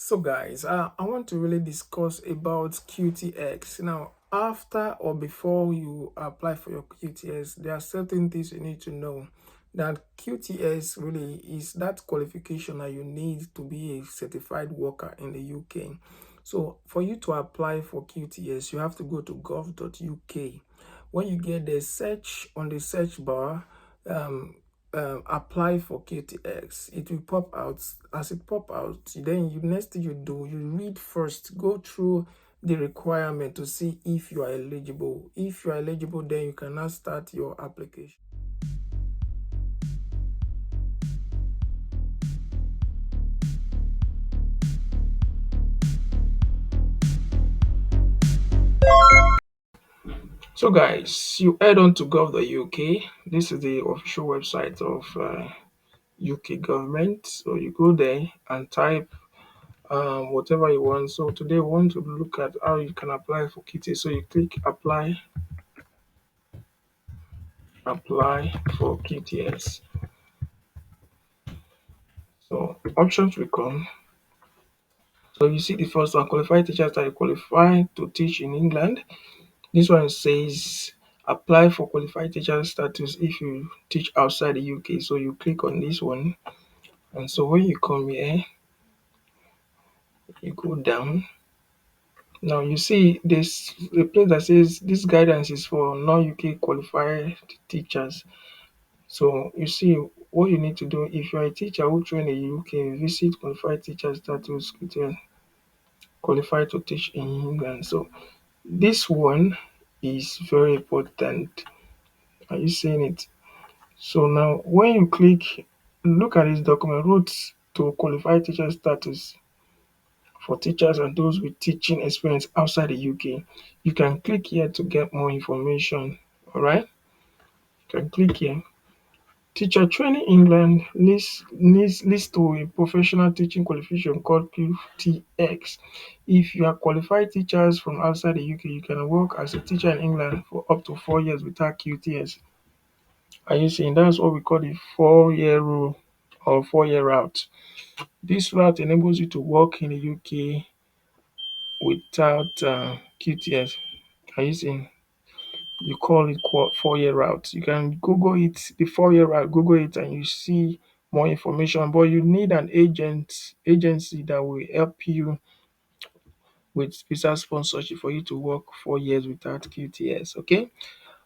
So guys, I want to really discuss about QTX. Now, after or before you apply for your QTS, there are certain things you need to know. That QTS really is that qualification that you need to be a certified worker in the UK. So for you to apply for QTS, you have to go to gov.uk. When you get the search on the search bar, um, apply for QTX, it will pop out. As it pop out, then you next thing you do, you read first, go through the requirement to see if you are eligible. If you are eligible, then you can now start your application. So guys, you head on to gov.uk. This is the official website of UK government. So you go there and type whatever you want. So today we want to look at how you can apply for QTS. So you click apply for QTS. So options will come. So you see the first one, qualified teachers that are qualified to teach in England. This one says apply for qualified teacher status if you teach outside the UK. So you click on this one, and so when you come here, you go down. Now you see this the place that says this guidance is for non-UK qualified teachers. So you see what you need to do if you are a teacher who train in the UK, visit qualified teacher status qualified to teach in England. So this one is very important. Are you seeing it? So now when you click, look at this document, routes to qualified teacher status for teachers and those with teaching experience outside the UK. You can click here to get more information. All right, you can click here. Teacher Training England leads to a professional teaching qualification called QTX. If you are qualified teachers from outside the UK, you can work as a teacher in England for up to 4 years without QTS. Are you seeing? That's what we call the 4 year rule or 4 year route. This route enables you to work in the UK without QTS. Are you seeing? You call it 4 year route. You can Google it, the 4 year route, Google it, and you see more information. But you need an agency that will help you with visa sponsorship for you to work 4 years without QTS. Okay.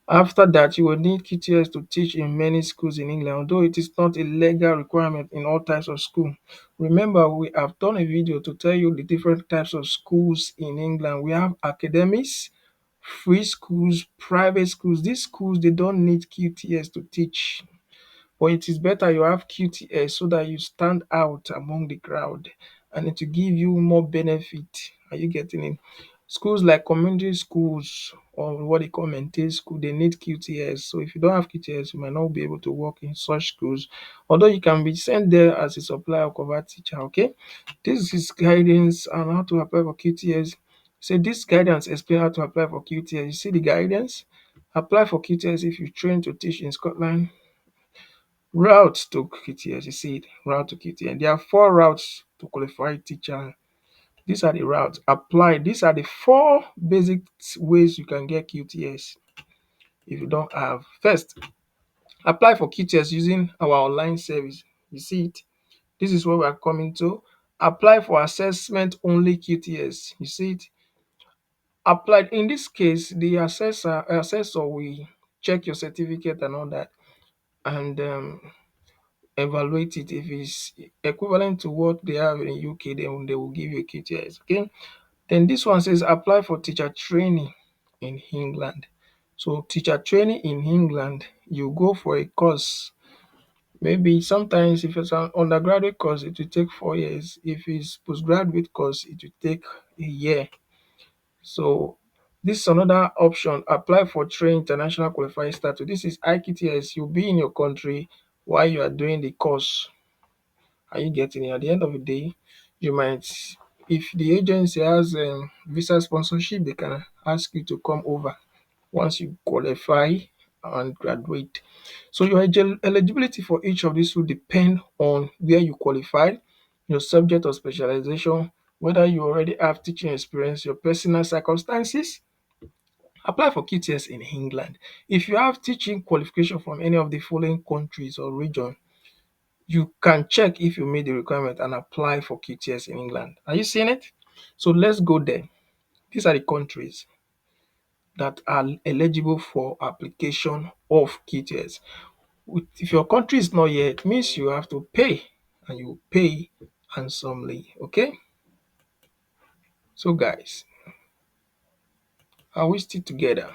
After that, you will need QTS to teach in many schools in England, although it is not a legal requirement in all types of school. Remember, we have done a video to tell you the different types of schools in England. We have academies, free schools, private schools. These schools, they don't need QTS to teach, but it is better you have QTS so that you stand out among the crowd and it will give you more benefit. Are you getting it? Schools like community schools or what they call maintained school, they need QTS. So if you don't have QTS, you might not be able to work in such schools. Although you can be sent there as a supply or cover teacher. Okay. This is guidance on how to apply for QTS. So this guidance explain how to apply for QTS. You see the guidance? Apply for QTS if you train to teach in Scotland. Route to QTS, you see it, route to QTS. There are 4 routes to qualify teacher. These are the routes. Apply. These are the 4 basic ways you can get QTS if you don't have. First, apply for QTS using our online service. You see it. This is what we are coming to. Apply for assessment only QTS. You see it. Applied. In this case, the assessor will check your certificate and all that, and evaluate it. If it's equivalent to what they have in UK, then they will give you a QTS. Okay. Then this one says apply for teacher training in England. So teacher training in England, you go for a course. Maybe sometimes if it's an undergraduate course, it will take 4 years. If it's postgraduate course, it will take a year. So this is another option. Apply for train international qualifying status. This is IQTS. You'll be in your country while you are doing the course. Are you getting it? At the end of the day, you might, if the agency has visa sponsorship, they can ask you to come over once you qualify and graduate. So your eligibility for each of these will depend on where you qualified, your subject of specialization, Whether you already have teaching experience, your personal circumstances, apply for QTS in England. If you have teaching qualification from any of the following countries or region, you can check if you meet the requirement and apply for QTS in England. Are you seeing it? So let's go there. These are the countries that are eligible for application of QTS. If your country is not yet, it means you have to pay, and you pay handsomely. Okay? So guys, are we still together?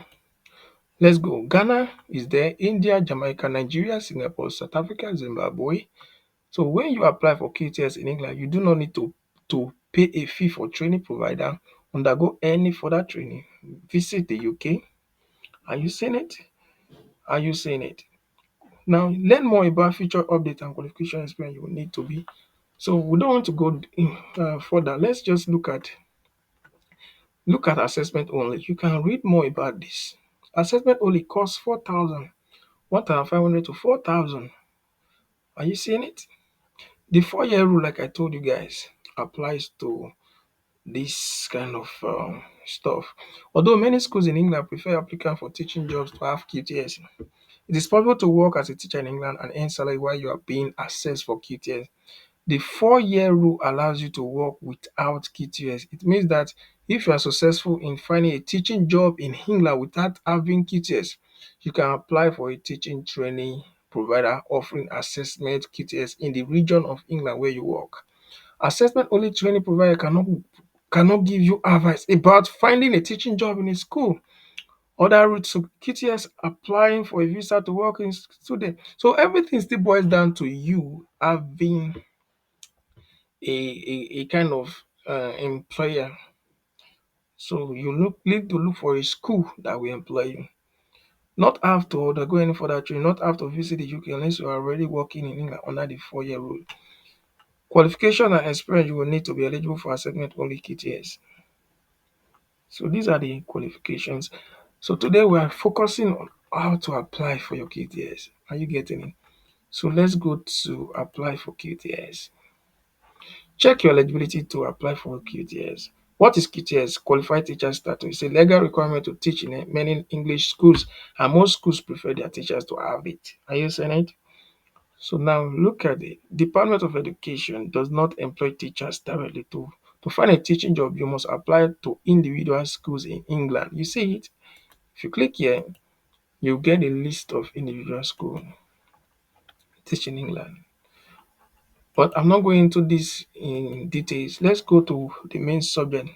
Let's go. Ghana is there, India, Jamaica, Nigeria, Singapore, South Africa, Zimbabwe. So when you apply for QTS in England, you do not need to pay a fee for training provider, undergo any further training, visit the UK. Are you seeing it? Are you seeing it? Now learn more about future update and qualification experience you will need to be. So we don't want to go further. Let's just look at assessment only. You can read more about this. Assessment only costs 4,000, 1,500 to 4,000. Are you seeing it? The 4-year rule, like I told you guys, applies to this kind of stuff. Although many schools in England prefer applicants for teaching jobs to have QTS, it is possible to work as a teacher in England and earn salary while you are being assessed for QTS. The 4-year rule allows you to work without QTS. It means that if you are successful in finding a teaching job in England without having QTS, you can apply for a teaching training provider offering assessment QTS in the region of England where you work. Assessment only training provider cannot give you advice about finding a teaching job in a school. Other routes to QTS, applying for a visa to work in student. So everything still boils down to you having a kind of employer. So you need to look for a school that will employ you. Not have to undergo any further training, not have to visit the UK unless you are already working in England under the 4-year rule. Qualification and experience you will need to be eligible for assessment only QTS. So these are the qualifications. So today we are focusing on how to apply for your QTS. Are you getting it? So let's go to apply for QTS. Check your eligibility to apply for QTS. What is QTS? Qualified Teacher Status. It's a legal requirement to teach in many English schools, and most schools prefer their teachers to have it. Are you saying it? So now look at it. Department of Education does not employ teachers directly. To find a teaching job, you must apply to individual schools in England. You see it? If you click here, you get a list of individual schools teaching in England. But I'm not going into this in details. Let's go to the main subject.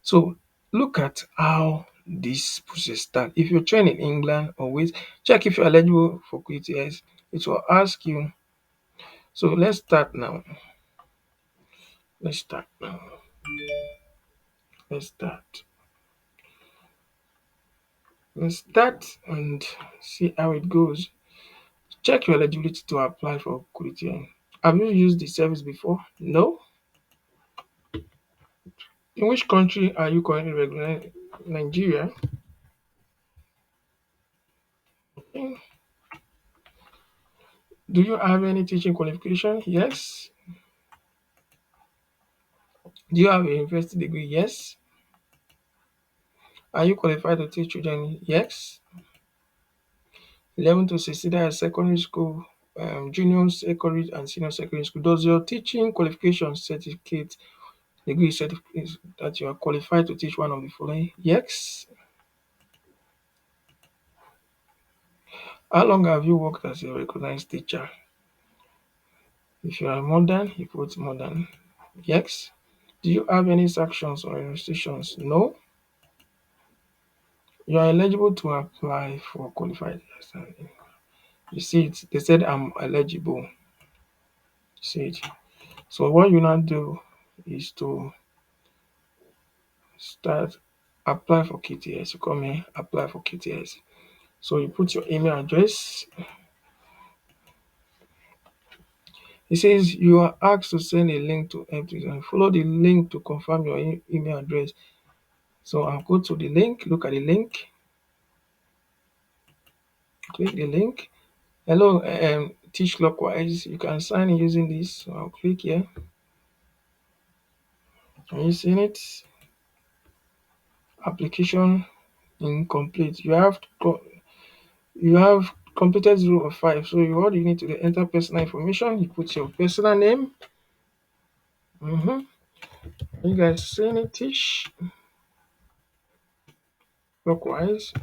So look at how this process starts. If you're trained in England, always check if you're eligible for QTS. It will ask you. So let's start now. Let's start now. Let's start. Let's start and see how it goes. Check your eligibility to apply for QTS. Have you used the service before? No? In which country are you currently recognized? Nigeria. Okay. Do you have any teaching qualification? Yes. Do you have a university degree? Yes. Are you qualified to teach children? Yes. 11 to 16, that is secondary school, junior secondary and senior secondary school. Does your teaching qualification certificate degree certificate that you are qualified to teach one of the following? Yes. How long have you worked as a recognized teacher? If you are more than, you put more than. Yes. Do you have any sanctions or restrictions? No. You are eligible to apply for qualified understanding. You see it, they said I'm eligible. See it. So what you now do is to start apply for QTS. You come here, apply for QTS. So you put your email address. It says you are asked to send a link to empty and follow the link to confirm your email address. So I'll go to the link, look at the link, click the link. Hello, teach clockwise. You can sign in using this. So I'll click here. Are you seeing it? Application incomplete. You have completed 0 of 5. So what you need to do, enter personal information. You put your personal name. Mm-hmm. You guys seeing it? Tish. Clockwise.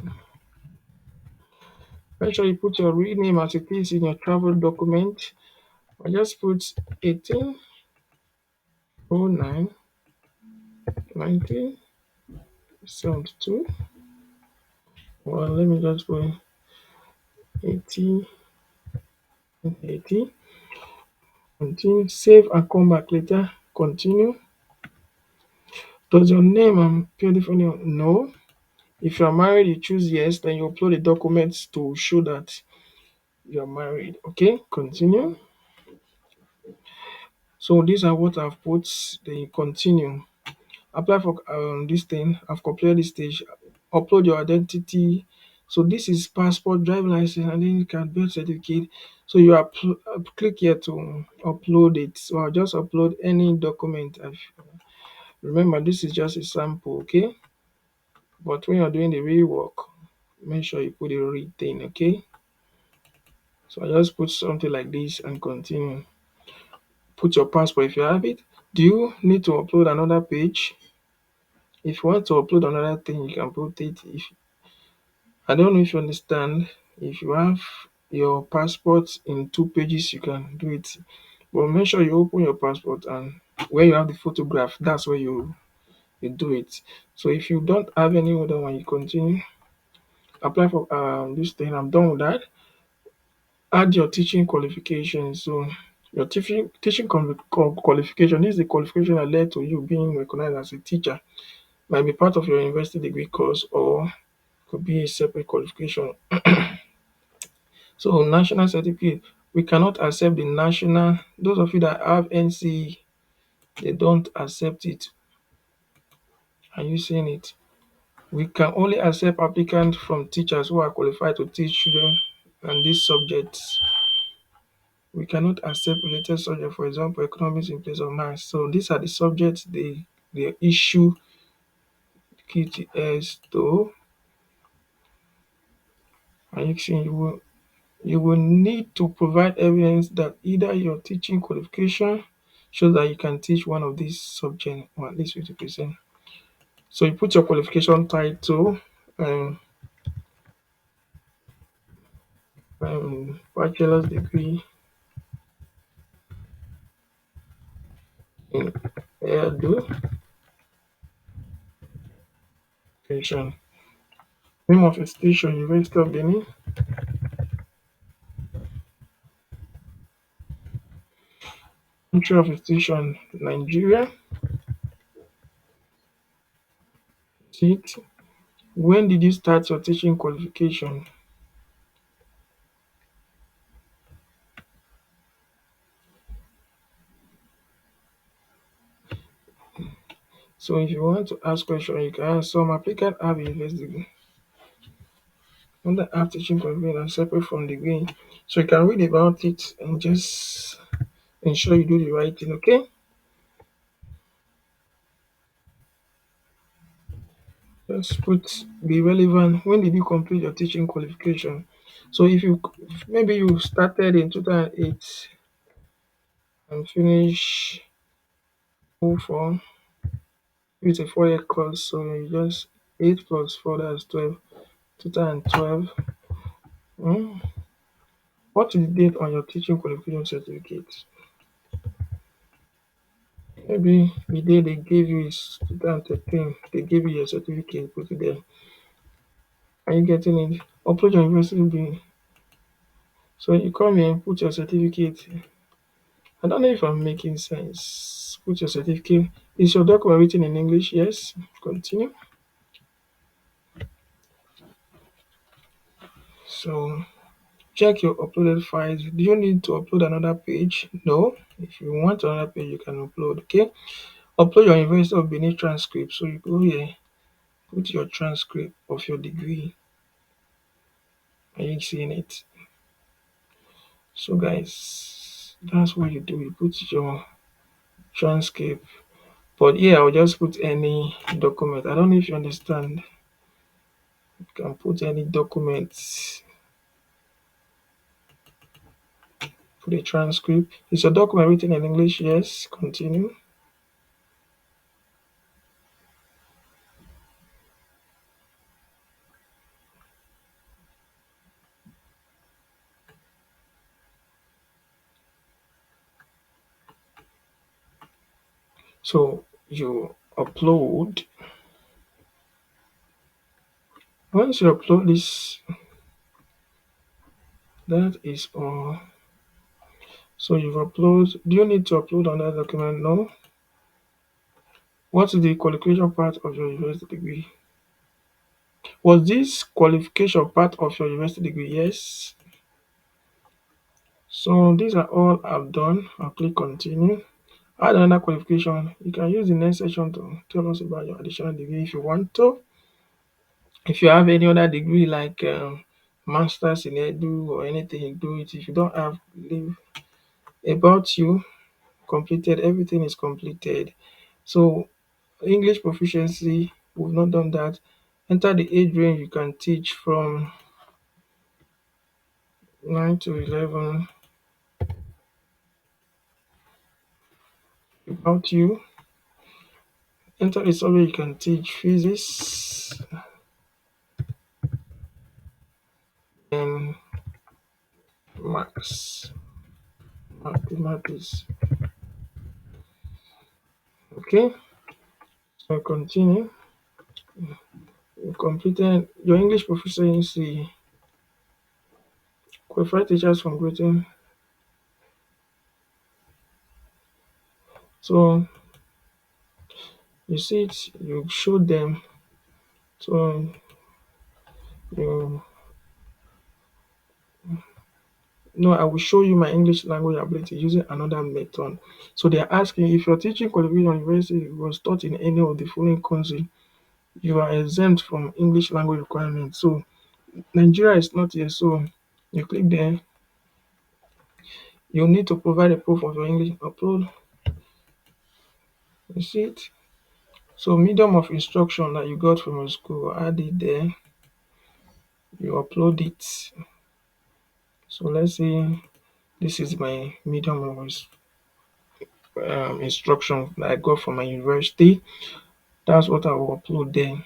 Make sure you put your real name as it is in your travel document. I just put 1809 1972. Well, let me just put 1880. Continue. Save and come back later. Continue. Does your name appear differently? No. If you are married, you choose yes. Then you upload the documents to show that you are married. Okay. Continue. So these are what I've put. Then you continue. Apply for this thing. I've completed this stage. Upload your identity. So this is passport, driving license, identity card, birth certificate. So you click here to upload it. So I'll just upload any document. Remember, this is just a sample, okay? But when you're doing the real work, make sure you put the real thing, okay? So I just put something like this and continue. Put your passport if you have it. Do you need to upload another page? If you want to upload another thing, you can put it. If I don't know if you understand, if you have your passport in 2 pages, you can do it. But make sure you open your passport, and where you have the photograph, that's where you do it. So if you don't have any other one, you continue. Apply for this thing. I'm done with that. Add your teaching qualifications. So your qualification, this is the qualification that led to you being recognized as a teacher. Might be part of your university degree course or could be a separate qualification. So national certificate, we cannot accept the national. Those of you that have NCE, they don't accept it. Are you seeing it? We can only accept applicants from teachers who are qualified to teach children and these subjects. We cannot accept related subjects, for example, economics in place of maths. So these are the subjects they issue QTS to. And you will need to provide evidence that either your teaching qualification shows that you can teach one of these subjects or at least 50%. So you put your qualification title, um, bachelor's degree in education. Name of institution, University of Benin. Country of institution, Nigeria. Seat. When did you start your teaching qualification? So if you want to ask question, you can ask. Some applicant have university degree. Under have teaching qualification are separate from degree. So you can read about it and just ensure you do the right thing, okay? Just put be relevant. When did you complete your teaching qualification? So if you maybe you started in 2008 and finish 04 with a 4-year course, so you just 8 plus 4, that's 12, 2012. Hmm. What is the date on your teaching qualification certificate? Maybe the day they gave you is 2013. They gave you your certificate, put it there. Are you getting it? Upload your university bill. So you come here and put your certificate. I don't know if I'm making sense. Put your certificate. Is your document written in English? Yes. Continue. So check your uploaded files. Do you need to upload another page? No. If you want another page, you can upload. Okay. Upload your University of Benin transcript. So you go here, put your transcript of your degree. Are you seeing it? So guys, that's what you do. You put your transcript But here I'll just put any document. I don't know if you understand. You can put any document for the transcript. Is your document written in English? Yes. Continue. So you upload. Once you upload this, that is all. So you've uploaded. Do you need to upload another document? No. What is the qualification part of your university degree? Was this qualification part of your university degree? Yes. So these are all I've done. I'll click continue. Add another qualification. You can use the next section to tell us about your additional degree if you want to. If you have any other degree like masters in edu or anything, you do it. If you don't have, leave about you completed. Everything is completed. So English proficiency, we've not done that. Enter the age range you can teach from 9 to 11. About you. Enter the subject you can teach physics and maths, mathematics. Okay, so continue. You completed your English proficiency. Qualified teachers from grading. So you see it, you show them. So you no, I will show you my English language ability using another method. So they are asking if your teaching qualification university was taught in any of the following country, you are exempt from English language requirements. So Nigeria is not here. So you click there. You need to provide a proof of your English upload. You see it? So medium of instruction that you got from your school, add it there. You upload it. So let's say this is my medium of instruction that I got from my university. That's what I will upload there.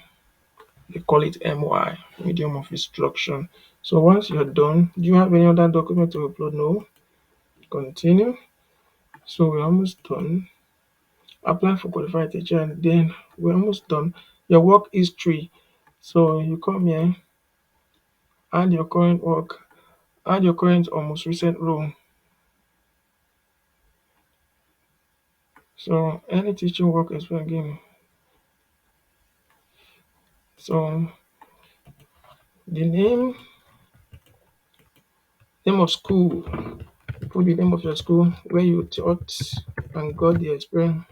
They call it MY, medium of instruction. So once you're done, do you have any other document to upload? No. Continue. So we're almost done. Apply for qualified teacher, and then we're almost done. Your work history. So you come here, add your current work, add your current or most recent role. So any teaching work experience again. So the name of school, put the name of your school where you taught and got the experience.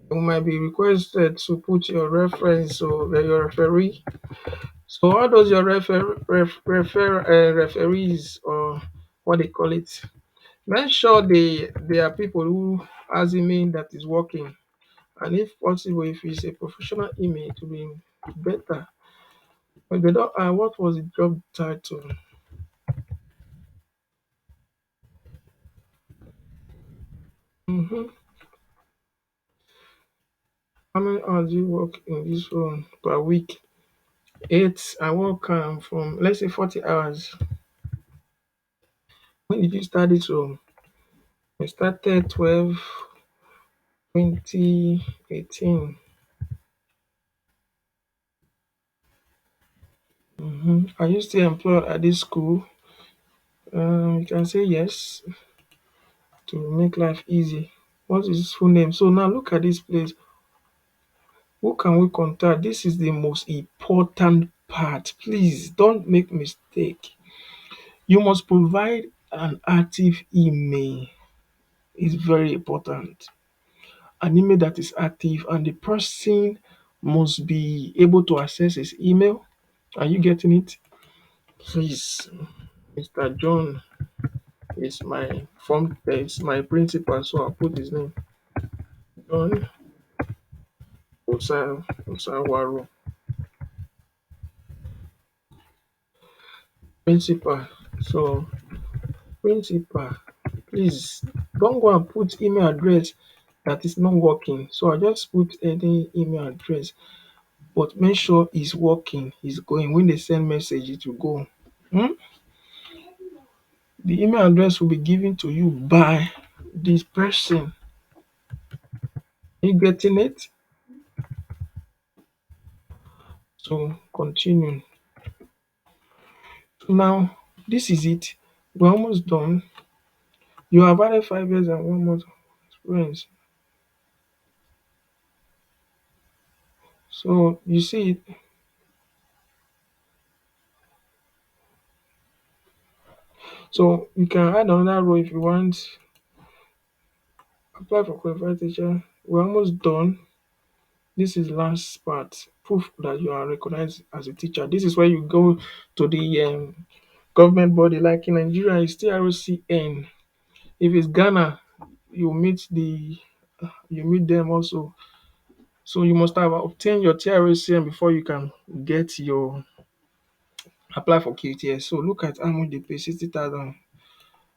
You might be requested to put your reference or your referee. So how does your referees or what they call it? Make sure they are people who has email that is working, and if possible, if it's a professional email, it will be better. But they don't. What was the job title? Hmm. How many hours do you work in this role per week? 8. I work from let's say 40 hours. When did you start this role? I started 12/20/18. Are you still employed at this school? You can say yes to make life easy. What is his full name? So now look at this place. Who can we contact? This is the most important part. Please don't make mistake. You must provide an active email. It's very important. An email that is active, and the person must be able to access his email. Are you getting it? Please, Mr. John. is my form is my principal, so I'll put his name. John Osawaro, principal. So principal, please don't go and put email address that is not working. So I just put any email address, but make sure it's working, it's going. When they send message, it will go. Hmm? The email address will be given to you by this person. You getting it? So continue. Now, this is it. We're almost done. You have added 5 years and 1 month experience. So you see it. So you can add another row if you want. Apply for qualified teacher. We're almost done. This is last part. Proof that you are recognized as a teacher. This is where you go to the government body. Like in Nigeria, it's TROCN. If it's Ghana, you meet the you meet them also. So you must have obtained your TROCN before you can get your apply for QTS. So look at how much they pay, 60,000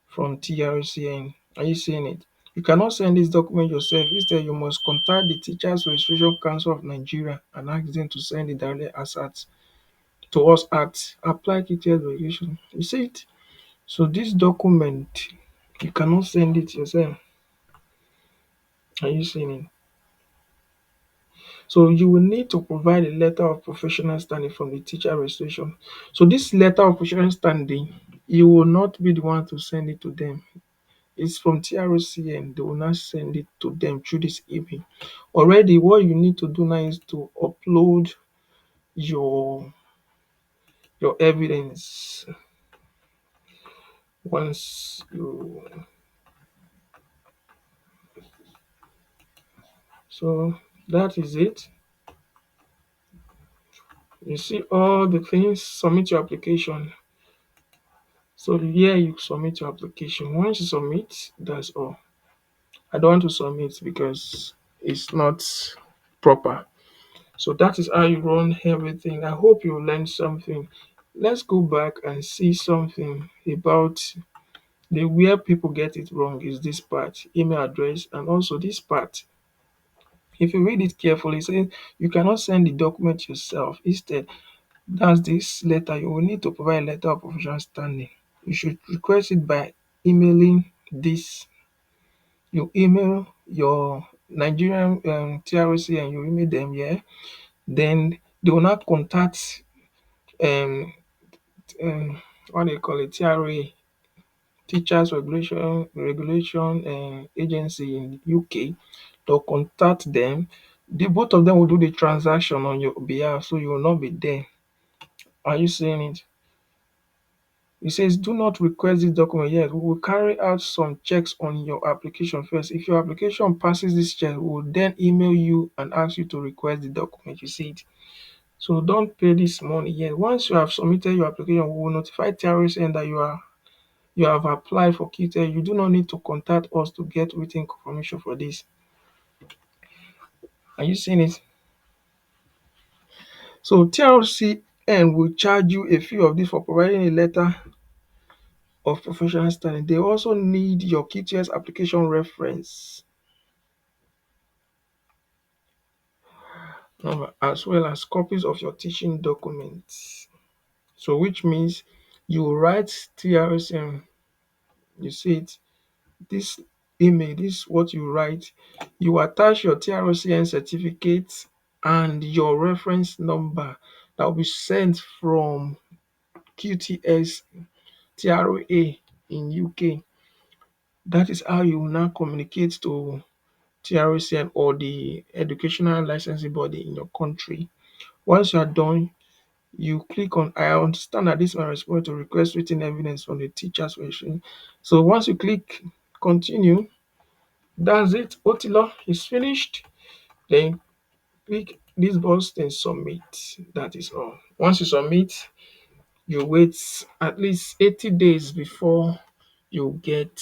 from TRCN. Are you seeing it? You cannot send this document yourself. Instead, you must contact the Teachers Registration Council of Nigeria and ask them to send it directly as at to us at apply QTS registration. You see it? So this document, you cannot send it yourself. Are you seeing it? So you will need to provide a letter of professional standing from the teacher registration. So this letter of professional standing, you will not be the one to send it to them. It's from TROCN. They will not send it to them through this email. Already, what you need to do now is to upload your your evidence. Once you so that is it. You see all the things. Submit your application. So here you submit your application. Once you submit, that's all. I don't want to submit because it's not proper. So that is how you run everything. I hope you learned something. Let's go back and see something about the where people get it wrong is this part, email address, and also this part. If you read it carefully, it says you cannot send the document yourself. Instead, that's this letter. You will need to provide a letter of professional standing. You should request it by emailing this. You email your Nigerian TRC and you email them, yeah. Then they will not contact um what they call it, TRA, Teachers Regulation Agency in UK. They'll contact them. The both of them will do the transaction on your behalf, so you will not be there. Are you seeing it? It says, do not request this document yet. We will carry out some checks on your application first. If your application passes this check, we will then email you and ask you to request the document. You see it? So don't pay this money yet. Once you have submitted your application, we will notify TRSN that you have applied for QTS. You do not need to contact us to get written confirmation for this. Are you seeing it? So TRCN will charge you a fee of this for providing a letter of professional standing. They also need your QTS application reference number as well as copies of your teaching documents. So which means you write TRSN, you see it, this email, this is what you write. You attach your TROCN certificate and your reference number that will be sent from QTS TROA in UK. That is how you will now communicate to TROCN or the educational licensing body in your country. Once you are done, you click on I understand that this is my response to request written evidence from the teachers registration. So once you click continue, that's it. OTLO is finished. Then click this box, then submit. That is all. Once you submit, you wait at least 80 days before you'll get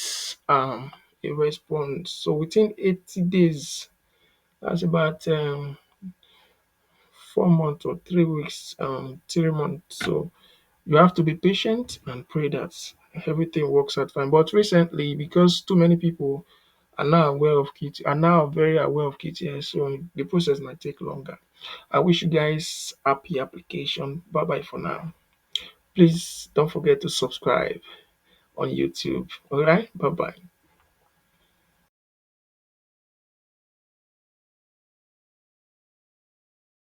a response. So within 80 days, that's about 4 months or 3 weeks, 3 months. So you have to be patient and pray that everything works out fine. But recently, because too many people are now aware of are now very aware of QTS, so the process might take longer. I wish you guys happy application. Bye bye for now. Please don't forget to subscribe on YouTube. All right, bye bye.